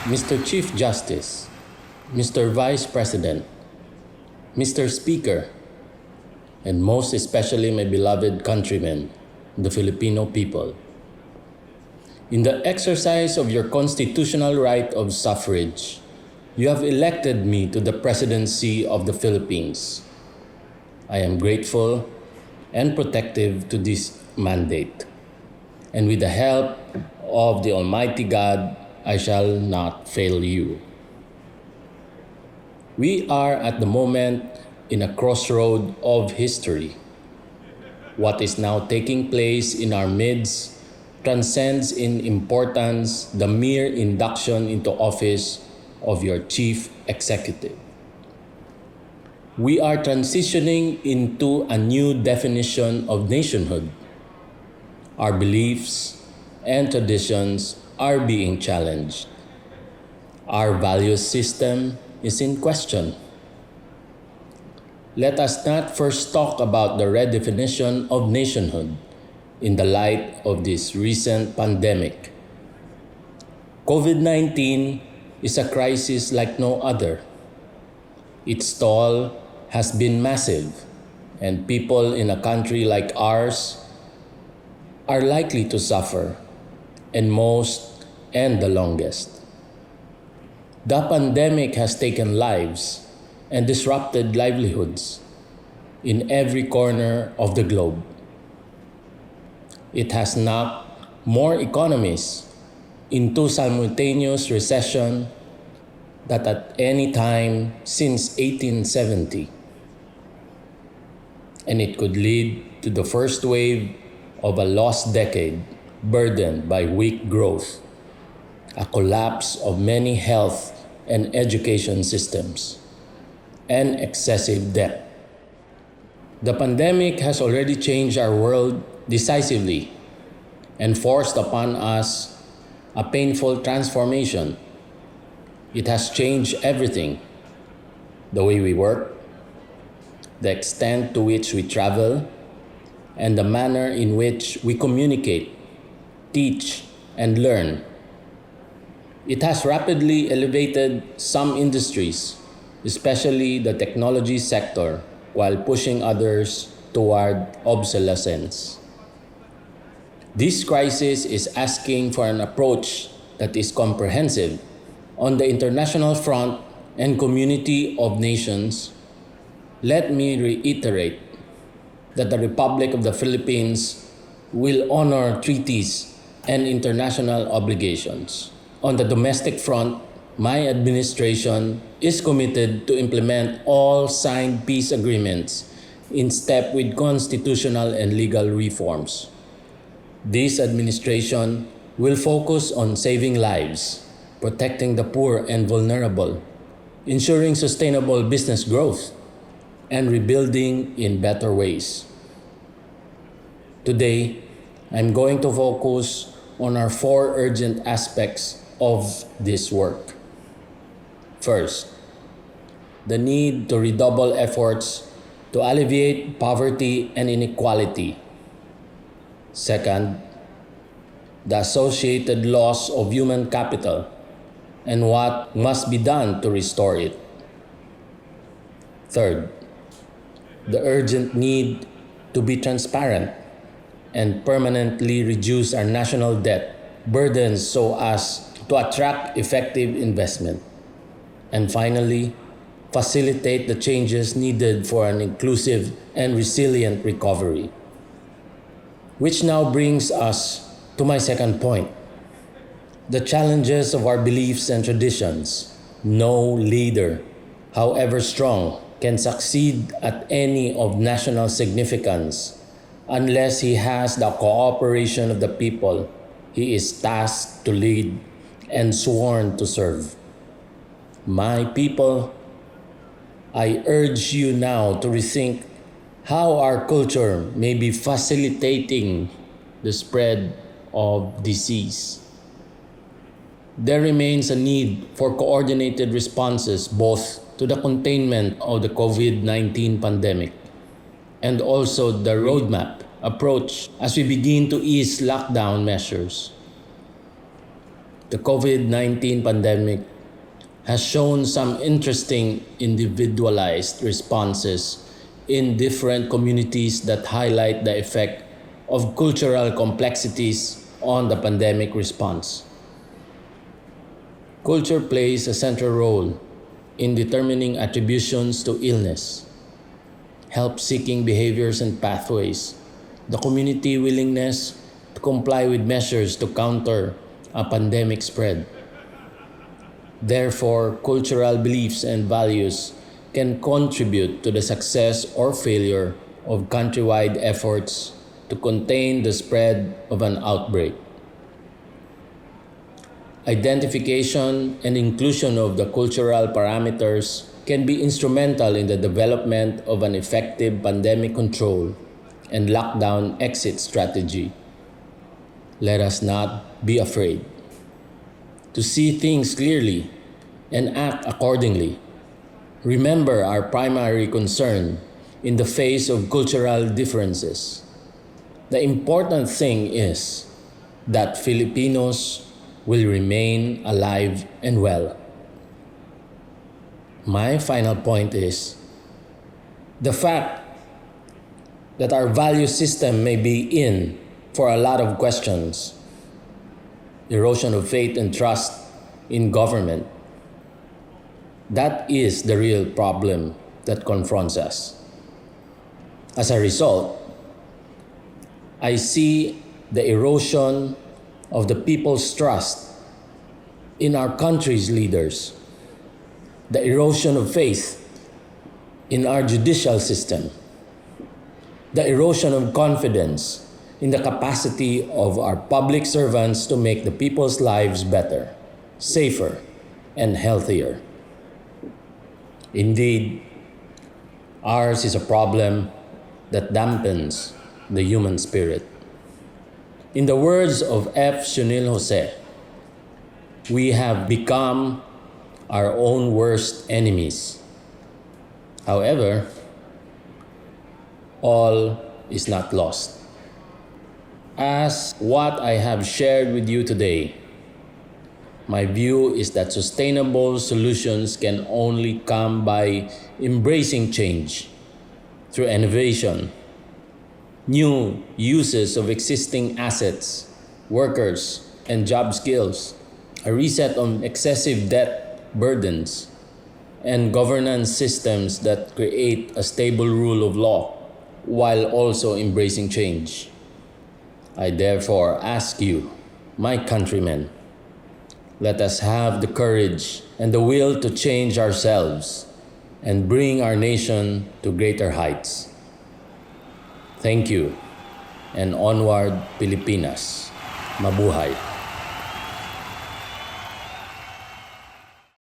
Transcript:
Mr. Chief Justice, Mr. Vice President, Mr. Speaker, and most especially my beloved countrymen, the Filipino people. In the exercise of your constitutional right of suffrage, you have elected me to the presidency of the Philippines. I am grateful and protective to this mandate. And with the help of the Almighty God, I shall not fail you. We are at the moment in a crossroad of history. What is now taking place in our midst transcends in importance the mere induction into office of your chief executive. We are transitioning into a new definition of nationhood. Our beliefs and traditions are being challenged. Our value system is in question. Let us not first talk about the redefinition of nationhood in the light of this recent pandemic. COVID-19 is a crisis like no other. Its toll has been massive, and people in a country like ours are likely to suffer, and most and the longest. The pandemic has taken lives and disrupted livelihoods in every corner of the globe. It has knocked more economies into simultaneous recession than at any time since 1870. And it could lead to the first wave of a lost decade burdened by weak growth, a collapse of many health and education systems, and excessive debt. The pandemic has already changed our world decisively and forced upon us a painful transformation. It has changed everything: the way we work, the extent to which we travel, and the manner in which we communicate, teach, and learn. It has rapidly elevated some industries, especially the technology sector, while pushing others toward obsolescence. This crisis is asking for an approach that is comprehensive on the international front and community of nations. Let me reiterate that the Republic of the Philippines will honor treaties and international obligations. On the domestic front, my administration is committed to implement all signed peace agreements in step with constitutional and legal reforms. This administration will focus on saving lives, protecting the poor and vulnerable, ensuring sustainable business growth, and rebuilding in better ways. Today, I'm going to focus on our four urgent aspects of this work. First, the need to redouble efforts to alleviate poverty and inequality. Second, the associated loss of human capital and what must be done to restore it. Third, the urgent need to be transparent and permanently reduce our national debt burdens so as to attract effective investment. And finally, facilitate the changes needed for an inclusive and resilient recovery. Which now brings us to my second point: the challenges of our beliefs and traditions. No leader, however strong, can succeed at any of national significance unless he has the cooperation of the people he is tasked to lead and sworn to serve. My people, I urge you now to rethink how our culture may be facilitating the spread of disease. There remains a need for coordinated responses both to the containment of the COVID-19 pandemic and also the roadmap approach as we begin to ease lockdown measures. The COVID-19 pandemic has shown some interesting individualized responses in different communities that highlight the effect of cultural complexities on the pandemic response. Culture plays a central role in determining attributions to illness, help-seeking behaviors and pathways, the community willingness to comply with measures to counter a pandemic spread. Therefore, cultural beliefs and values can contribute to the success or failure of countrywide efforts to contain the spread of an outbreak. Identification and inclusion of the cultural parameters can be instrumental in the development of an effective pandemic control and lockdown exit strategy. Let us not be afraid to see things clearly and act accordingly. Remember our primary concern in the face of cultural differences. The important thing is that Filipinos will remain alive and well. My final point is the fact that our value system may be in for a lot of questions, erosion of faith and trust in government. That is the real problem that confronts us. As a result, I see the erosion of the people's trust in our country's leaders, the erosion of faith in our judicial system, the erosion of confidence in the capacity of our public servants to make the people's lives better, safer, and healthier. Indeed, ours is a problem that dampens the human spirit. In the words of F. Shunil Jose, we have become our own worst enemies. However, all is not lost. As what I have shared with you today, my view is that sustainable solutions can only come by embracing change through innovation, new uses of existing assets, workers, and job skills, a reset on excessive debt burdens, and governance systems that create a stable rule of law while also embracing change. I therefore ask you, my countrymen, let us have the courage and the will to change ourselves and bring our nation to greater heights. Thank you, and onward, Pilipinas. Mabuhay.